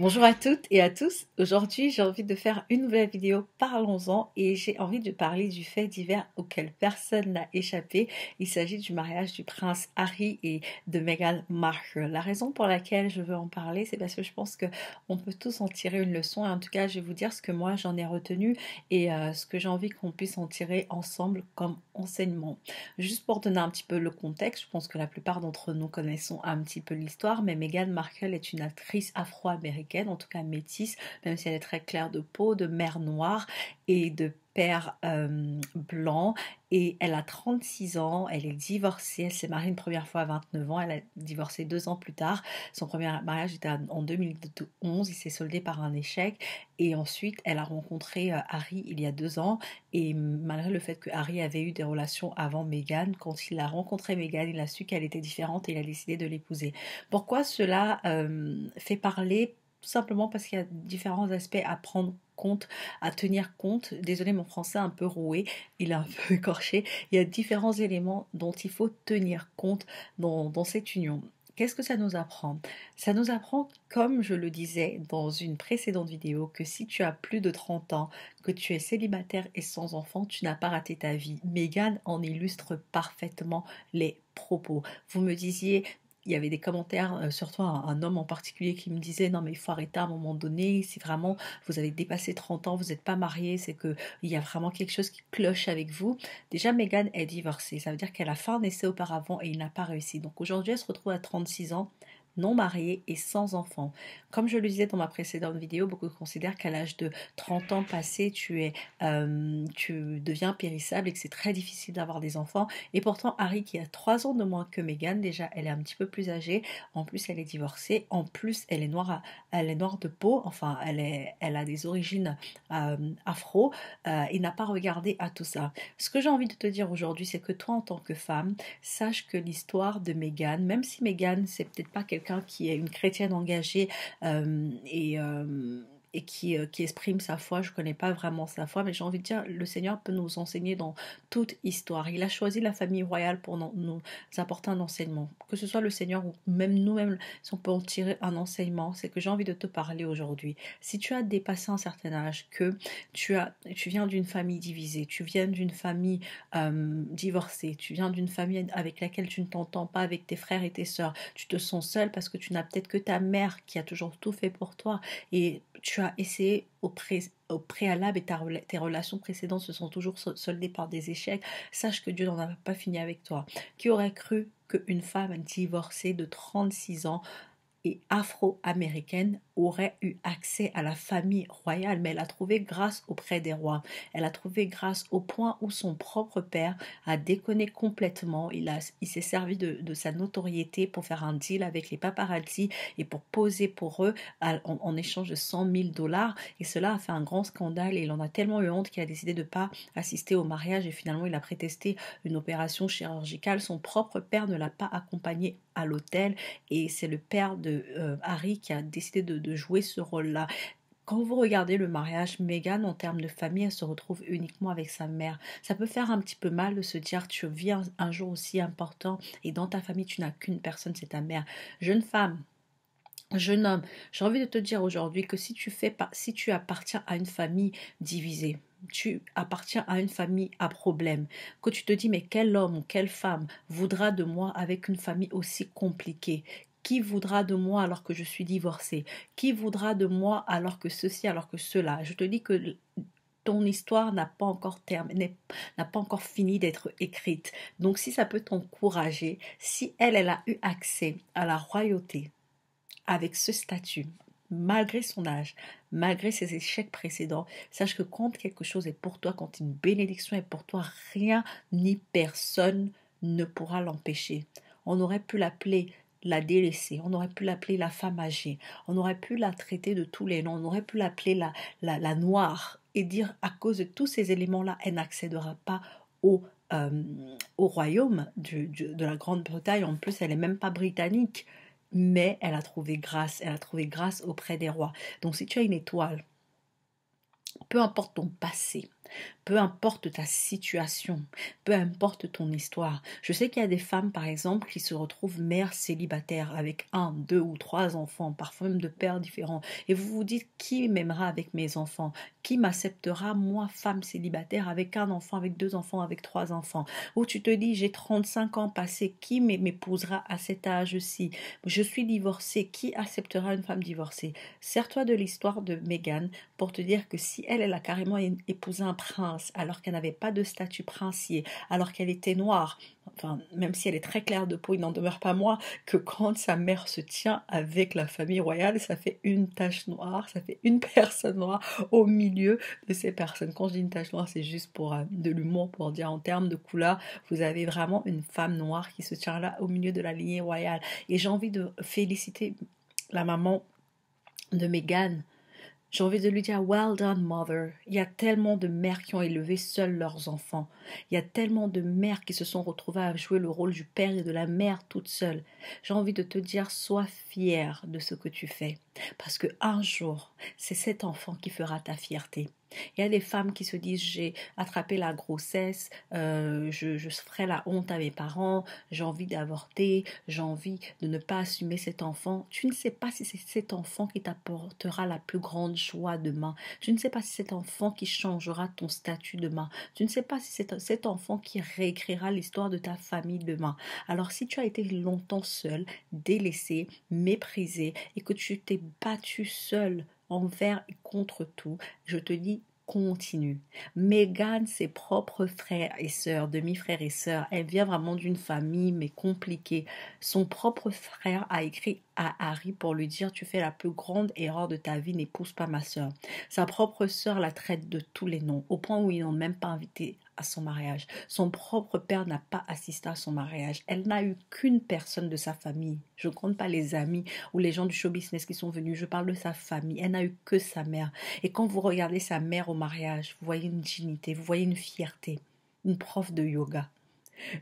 Bonjour à toutes et à tous. Aujourd'hui, j'ai envie de faire une nouvelle vidéo Parlons-en et j'ai envie de parler du fait divers auquel personne n'a échappé. Il s'agit du mariage du prince Harry et de Meghan Markle. La raison pour laquelle je veux en parler, c'est parce que je pense que on peut tous en tirer une leçon et en tout cas, je vais vous dire ce que moi j'en ai retenu et ce que j'ai envie qu'on puisse en tirer ensemble comme enseignement. Juste pour donner un petit peu le contexte, je pense que la plupart d'entre nous connaissons un petit peu l'histoire, mais Meghan Markle est une actrice afro-américaine, en tout cas métisse, même si elle est très claire de peau, de mère noire et de père blanc, et elle a 36 ans, elle est divorcée, elle s'est mariée une première fois à 29 ans, elle a divorcé 2 ans plus tard, son premier mariage était en 2011, il s'est soldé par un échec, et ensuite elle a rencontré Harry il y a 2 ans, et malgré le fait que Harry avait eu des relations avant Meghan, quand il a rencontré Meghan, il a su qu'elle était différente et il a décidé de l'épouser. Pourquoi cela fait parler? Tout simplement parce qu'il y a différents aspects à prendre compte, à tenir compte. Désolé, mon français est un peu roué, il est un peu écorché. Il y a différents éléments dont il faut tenir compte dans cette union. Qu'est-ce que ça nous apprend? Ça nous apprend, comme je le disais dans une précédente vidéo, que si tu as plus de 30 ans, que tu es célibataire et sans enfant, tu n'as pas raté ta vie. Meghan en illustre parfaitement les propos. Vous me disiez, il y avait des commentaires, surtout un homme en particulier qui me disait non mais il faut arrêter à un moment donné, si vraiment vous avez dépassé 30 ans, vous n'êtes pas marié, c'est que il y a vraiment quelque chose qui cloche avec vous. Déjà Meghan est divorcée, ça veut dire qu'elle a fait un essai auparavant et il n'a pas réussi. Donc aujourd'hui elle se retrouve à 36 ans, non mariée et sans enfant. Comme je le disais dans ma précédente vidéo, beaucoup considèrent qu'à l'âge de 30 ans passés, tu deviens périssable et que c'est très difficile d'avoir des enfants. Et pourtant, Harry, qui a 3 ans de moins que Meghan, déjà, elle est un petit peu plus âgée. En plus, elle est divorcée. En plus, elle est noire, elle est noire de peau. Enfin, elle a des origines afro. Il n'a pas regardé à tout ça. Ce que j'ai envie de te dire aujourd'hui, c'est que toi, en tant que femme, sache que l'histoire de Meghan, même si Meghan, c'est peut-être pas quelqu'un qui est une chrétienne engagée et qui exprime sa foi. Je ne connais pas vraiment sa foi, mais j'ai envie de dire, le Seigneur peut nous enseigner dans toute histoire. Il a choisi la famille royale pour nous apporter un enseignement. Que ce soit le Seigneur ou même nous-mêmes, si on peut en tirer un enseignement, c'est que j'ai envie de te parler aujourd'hui. Si tu as dépassé un certain âge, que tu viens d'une famille divisée, tu viens d'une famille divorcée, tu viens d'une famille avec laquelle tu ne t'entends pas avec tes frères et tes sœurs, tu te sens seul parce que tu n'as peut-être que ta mère qui a toujours tout fait pour toi et tu as essayé au préalable et tes relations précédentes se sont toujours soldées par des échecs, sache que Dieu n'en a pas fini avec toi. Qui aurait cru qu'une femme divorcée de 36 ans et afro-américaine aurait eu accès à la famille royale, mais elle a trouvé grâce auprès des rois. Elle a trouvé grâce au point où son propre père a déconné complètement. Il s'est servi de sa notoriété pour faire un deal avec les paparazzi et pour poser pour eux en échange de 100 000 $. Et cela a fait un grand scandale et il en a tellement eu honte qu'il a décidé de ne pas assister au mariage et finalement il a prétesté une opération chirurgicale. Son propre père ne l'a pas accompagné à l'hôtel et c'est le père de Harry qui a décidé de jouer ce rôle-là. Quand vous regardez le mariage, Meghan, en termes de famille, elle se retrouve uniquement avec sa mère. Ça peut faire un petit peu mal de se dire, tu vis un jour aussi important et dans ta famille, tu n'as qu'une personne, c'est ta mère. Jeune femme, jeune homme, j'ai envie de te dire aujourd'hui que si tu appartiens à une famille divisée, tu appartiens à une famille à problème, que tu te dis mais quel homme ou quelle femme voudra de moi avec une famille aussi compliquée? Qui voudra de moi alors que je suis divorcée? Qui voudra de moi alors que ceci, alors que cela? Je te dis que ton histoire n'a pas encore terminé, n'a pas encore fini d'être écrite. Donc si ça peut t'encourager, si elle a eu accès à la royauté, avec ce statut, malgré son âge, malgré ses échecs précédents, sache que quand quelque chose est pour toi, quand une bénédiction est pour toi, rien ni personne ne pourra l'empêcher. On aurait pu l'appeler la délaissée, on aurait pu l'appeler la femme âgée, on aurait pu la traiter de tous les noms, on aurait pu l'appeler la noire et dire à cause de tous ces éléments-là, elle n'accédera pas au, euh, au royaume de la Grande-Bretagne. En plus, elle n'est même pas britannique mais elle a trouvé grâce auprès des rois. Donc si tu as une étoile Peu importe ton passé, peu importe ta situation, peu importe ton histoire. Je sais qu'il y a des femmes, par exemple, qui se retrouvent mères célibataires avec un, deux ou trois enfants, parfois même de pères différents. Et vous vous dites, qui m'aimera avec mes enfants? Qui m'acceptera, moi, femme célibataire, avec un enfant, avec deux enfants, avec trois enfants? Ou tu te dis, j'ai 35 ans passés, qui m'épousera à cet âge-ci? Je suis divorcée, qui acceptera une femme divorcée? Sers-toi de l'histoire de Meghan pour te dire que si elle a carrément épousé un prince alors qu'elle n'avait pas de statut princier, alors qu'elle était noire, enfin, même si elle est très claire de peau, il n'en demeure pas moins que quand sa mère se tient avec la famille royale, ça fait une tache noire, ça fait une personne noire au milieu de ces personnes. Quand je dis une tache noire, c'est juste pour de l'humour, pour dire en termes de couleur, vous avez vraiment une femme noire qui se tient là au milieu de la lignée royale. Et j'ai envie de féliciter la maman de Meghan. J'ai envie de lui dire well done mother. Il y a tellement de mères qui ont élevé seules leurs enfants. Il y a tellement de mères qui se sont retrouvées à jouer le rôle du père et de la mère toute seule. J'ai envie de te dire sois fière de ce que tu fais parce que un jour, c'est cet enfant qui fera ta fierté. Il y a des femmes qui se disent j'ai attrapé la grossesse, je ferai la honte à mes parents, j'ai envie d'avorter, j'ai envie de ne pas assumer cet enfant. Tu ne sais pas si c'est cet enfant qui t'apportera la plus grande joie demain. Tu ne sais pas si c'est cet enfant qui changera ton statut demain. Tu ne sais pas si c'est cet enfant qui réécrira l'histoire de ta famille demain. Alors si tu as été longtemps seul, délaissé, méprisé et que tu t'es battu seul envers et contre tout, je te dis continue. Meghan, ses propres frères et sœurs, demi-frères et sœurs, elle vient vraiment d'une famille mais compliquée. Son propre frère a écrit à Harry pour lui dire tu fais la plus grande erreur de ta vie, n'épouse pas ma sœur. Sa propre sœur la traite de tous les noms, au point où ils n'ont même pas invité à son mariage. Son propre père n'a pas assisté à son mariage. Elle n'a eu qu'une personne de sa famille. Je ne compte pas les amis ou les gens du show business qui sont venus. Je parle de sa famille. Elle n'a eu que sa mère. Et quand vous regardez sa mère au mariage, vous voyez une dignité, vous voyez une fierté. Une prof de yoga.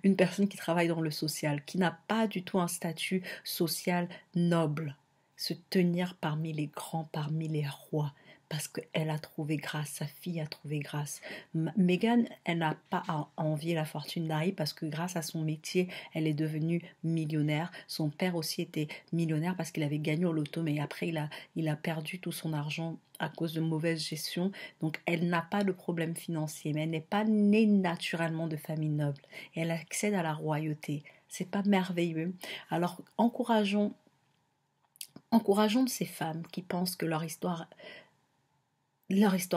Une personne qui travaille dans le social, qui n'a pas du tout un statut social noble. Se tenir parmi les grands, parmi les rois parce qu'elle a trouvé grâce, sa fille a trouvé grâce. Meghan, elle n'a pas à envier la fortune d'Harry parce que grâce à son métier, elle est devenue millionnaire. Son père aussi était millionnaire parce qu'il avait gagné au loto, mais après il a perdu tout son argent à cause de mauvaise gestion. Donc elle n'a pas de problème financier, mais elle n'est pas née naturellement de famille noble. Et elle accède à la royauté. C'est pas merveilleux. Alors encourageons ces femmes qui pensent que leur histoire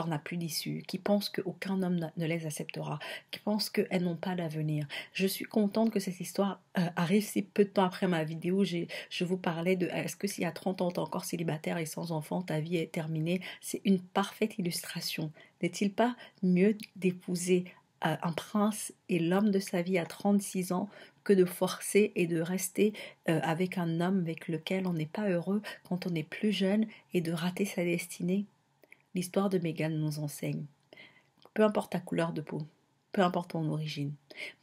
n'a plus d'issue, qui pensent qu'aucun homme ne les acceptera, qui pensent qu'elles n'ont pas d'avenir. Je suis contente que cette histoire arrive si peu de temps après ma vidéo. Je vous parlais de est-ce que s'il y a 30 ans, tu es encore célibataire et sans enfant, ta vie est terminée. C'est une parfaite illustration. N'est-il pas mieux d'épouser un prince et l'homme de sa vie à 36 ans que de forcer et de rester avec un homme avec lequel on n'est pas heureux quand on est plus jeune et de rater sa destinée? L'histoire de Meghan nous enseigne. Peu importe ta couleur de peau, peu importe ton origine,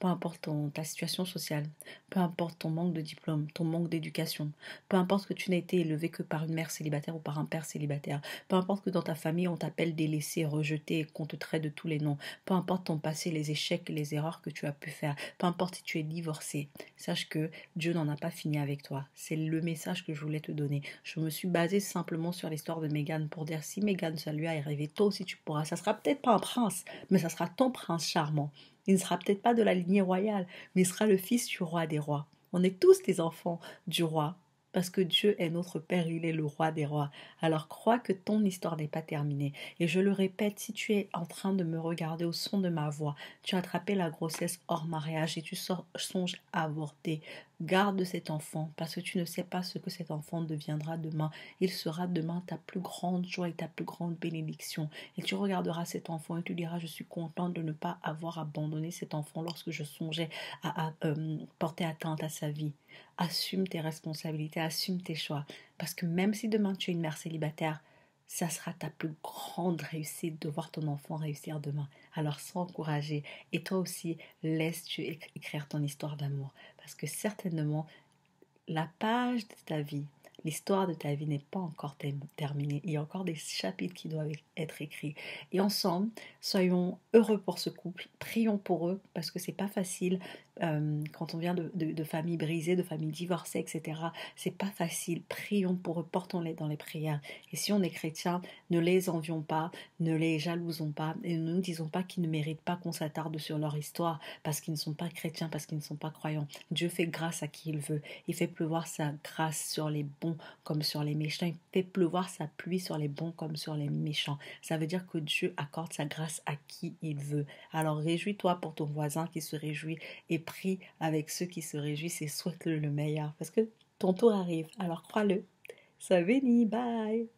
peu importe ta situation sociale, peu importe ton manque de diplôme, ton manque d'éducation, peu importe que tu n'aies été élevé que par une mère célibataire ou par un père célibataire, peu importe que dans ta famille on t'appelle délaissé, rejeté, qu'on te traite de tous les noms, peu importe ton passé, les échecs et les erreurs que tu as pu faire, peu importe si tu es divorcé, sache que Dieu n'en a pas fini avec toi. C'est le message que je voulais te donner. Je me suis basée simplement sur l'histoire de Meghan pour dire si Meghan ça lui a arrivé, toi aussi tu pourras. Ça sera peut-être pas un prince, mais ça sera ton prince charmant. Il ne sera peut-être pas de la lignée royale, mais il sera le fils du roi des rois. On est tous des enfants du roi, parce que Dieu est notre Père, il est le roi des rois. Alors crois que ton histoire n'est pas terminée. Et je le répète, si tu es en train de me regarder au son de ma voix, tu as attrapé la grossesse hors mariage et tu songes à avorter, garde cet enfant, parce que tu ne sais pas ce que cet enfant deviendra demain. Il sera demain ta plus grande joie et ta plus grande bénédiction. Et tu regarderas cet enfant et tu diras, je suis contente de ne pas avoir abandonné cet enfant lorsque je songeais à porter atteinte à sa vie. Assume tes responsabilités, assume tes choix. Parce que même si demain tu es une mère célibataire, ça sera ta plus grande réussite de voir ton enfant réussir demain. Alors sois encouragé et toi aussi, laisse Dieu écrire ton histoire d'amour. Parce que certainement, la page de ta vie, L'histoire de ta vie n'est pas encore terminée. Il y a encore des chapitres qui doivent être écrits. Et ensemble, soyons heureux pour ce couple. Prions pour eux parce que c'est pas facile quand on vient de familles brisées, de familles divorcées, etc. C'est pas facile. Prions pour eux, portons-les dans les prières. Et si on est chrétien, ne les envions pas, ne les jalousons pas et ne nous disons pas qu'ils ne méritent pas qu'on s'attarde sur leur histoire parce qu'ils ne sont pas chrétiens, parce qu'ils ne sont pas croyants. Dieu fait grâce à qui il veut. Il fait pleuvoir sa grâce sur les bons comme sur les méchants. Il fait pleuvoir sa pluie sur les bons comme sur les méchants. Ça veut dire que Dieu accorde sa grâce à qui il veut. Alors réjouis-toi pour ton voisin qui se réjouit et prie avec ceux qui se réjouissent et souhaite-le le meilleur parce que ton tour arrive. Alors crois-le. Sois béni. Bye.